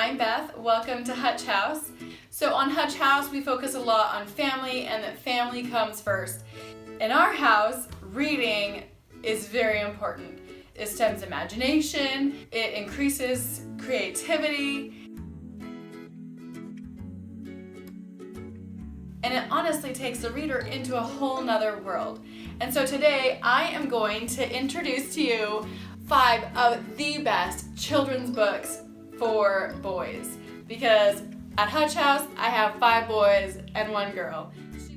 I'm Beth. Welcome to Hutch House. So on Hutch House, we focus a lot on family and that family comes first. In our house, reading is very important. It stems imagination, it increases creativity, and it honestly takes the reader into a whole nother world. And so today I am going to introduce to you 5 of the best children's books for boys. Because at Hutch House, I have 5 boys and 1 girl.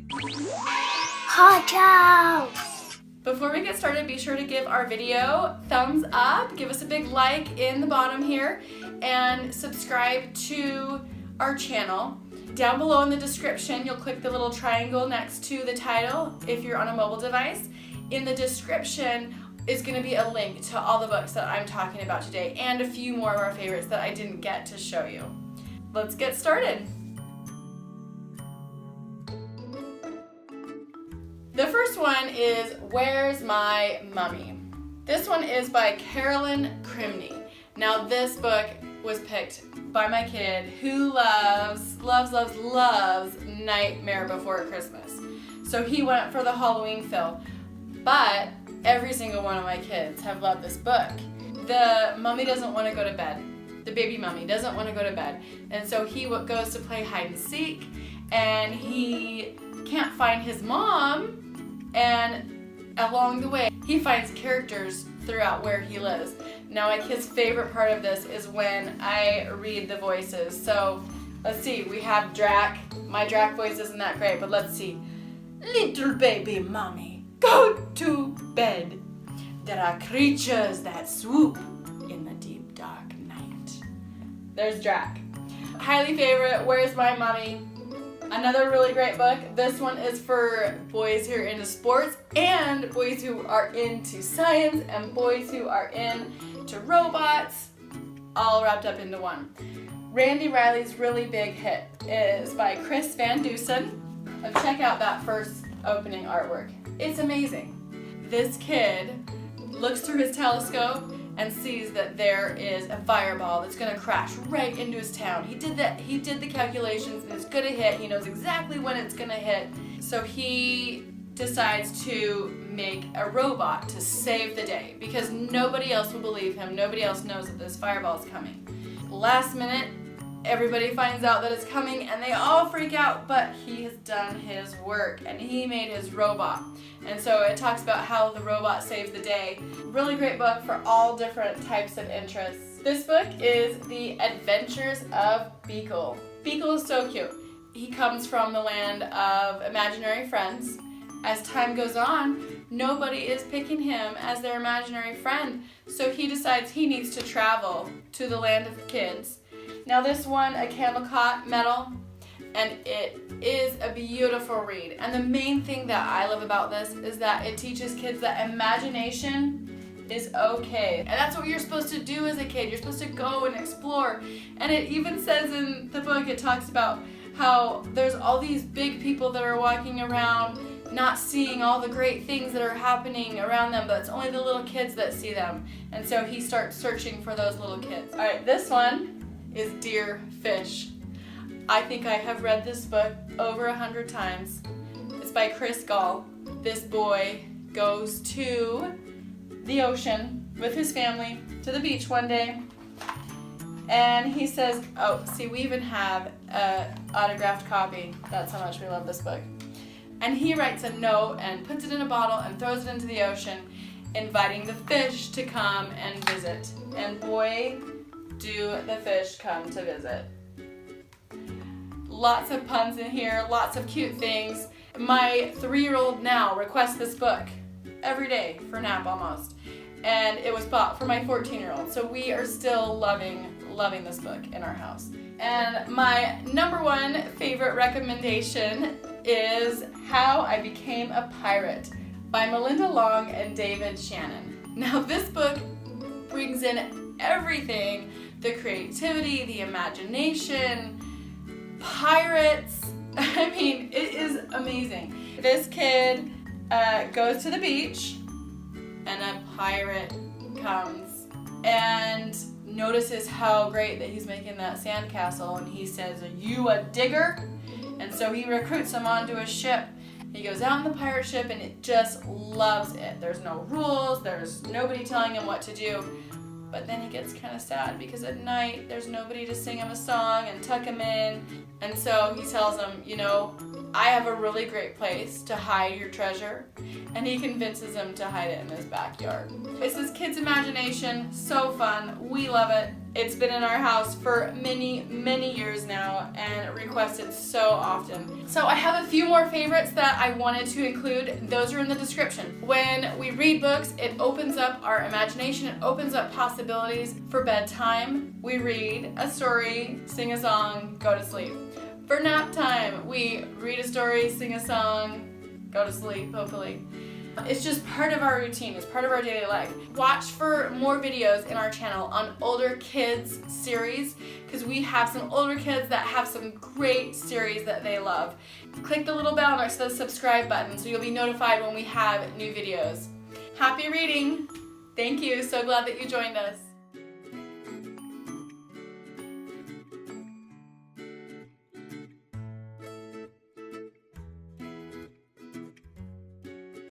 Hutch House! Before we get started, be sure to give our video thumbs up, give us a big like in the bottom here, and subscribe to our channel. Down below in the description, you'll click the little triangle next to the title if you're on a mobile device. In the description is going to be a link to all the books that I'm talking about today and a few more of our favorites that I didn't get to show you. Let's get started. The first one is Where's My Mummy? This one is by Carolyn Crimi. Now this book was picked by my kid who loves Nightmare Before Christmas. So he went for the Halloween fill. But every single one of my kids have loved this book. The mummy doesn't want to go to bed. The baby mummy doesn't want to go to bed. And so he goes to play hide and seek and he can't find his mom, and along the way he finds characters throughout where he lives. Now my kid's favorite part of this is when I read the voices. So let's see, we have Drac. My Drac voice isn't that great, but let's see. Little baby mommy, go to bed. There are creatures that swoop in the deep dark night. There's Drac. Highly favorite, Where's My Mummy? Another really great book. This one is for boys who are into sports and boys who are into science and boys who are into robots, all wrapped up into one. Randy Riley's really big hit is by Chris Van Dusen. And check out that first opening artwork. It's amazing. This kid looks through his telescope and sees that there is a fireball that's going to crash right into his town. He did the calculations and it's going to hit. He knows exactly when it's going to hit. So he decides to make a robot to save the day because nobody else will believe him. Nobody else knows that this fireball is coming. Last minute, everybody finds out that it's coming and they all freak out, but he has done his work and he made his robot. And so it talks about how the robot saves the day. Really great book for all different types of interests. This book is The Adventures of Beagle. Beagle is so cute. He comes from the land of imaginary friends. As time goes on, nobody is picking him as their imaginary friend, so he decides he needs to travel to the land of kids. Now this won a Gackenbach medal, and it is a beautiful read. And the main thing that I love about this is that it teaches kids that imagination is okay. And that's what you're supposed to do as a kid. You're supposed to go and explore. And it even says in the book, it talks about how there's all these big people that are walking around not seeing all the great things that are happening around them, but it's only the little kids that see them. And so he starts searching for those little kids. All right, this one is Dear Fish. I think I have read this book over 100 times. It's by Gall. This boy goes to the ocean with his family to the beach one day, and he says, oh, see, we even have an autographed copy. That's how much we love this book. And he writes a note and puts it in a bottle and throws it into the ocean, inviting the fish to come and visit. And boy, do the fish come to visit. Lots of puns in here, lots of cute things. My 3-year-old now requests this book every day for nap almost. And it was bought for my 14-year-old. So we are still loving this book in our house. And my number 1 favorite recommendation is How I Became a Pirate by Melinda Long and David Shannon. Now this book brings in everything, the creativity, the imagination, pirates. I mean, it is amazing. This kid goes to the beach and a pirate comes and notices how great that he's making that sandcastle, and he says, "Are you a digger?" And so he recruits him onto a ship. He goes out in the pirate ship and it just loves it. There's no rules, there's nobody telling him what to do. But then he gets kind of sad because at night there's nobody to sing him a song and tuck him in. And so he tells him, you know, I have a really great place to hide your treasure. And he convinces him to hide it in his backyard. It's this kid's imagination, so fun, we love it. It's been in our house for many, many years now and requested so often. So I have a few more favorites that I wanted to include. Those are in the description. When we read books, it opens up our imagination, it opens up possibilities. For bedtime, we read a story, sing a song, go to sleep. For nap time, we read a story, sing a song, go to sleep, hopefully. It's just part of our routine, it's part of our daily life. Watch for more videos in our channel on older kids series, because we have some older kids that have some great series that they love. Click the little bell next to the subscribe button so you'll be notified when we have new videos. Happy reading! Thank you, so glad that you joined us.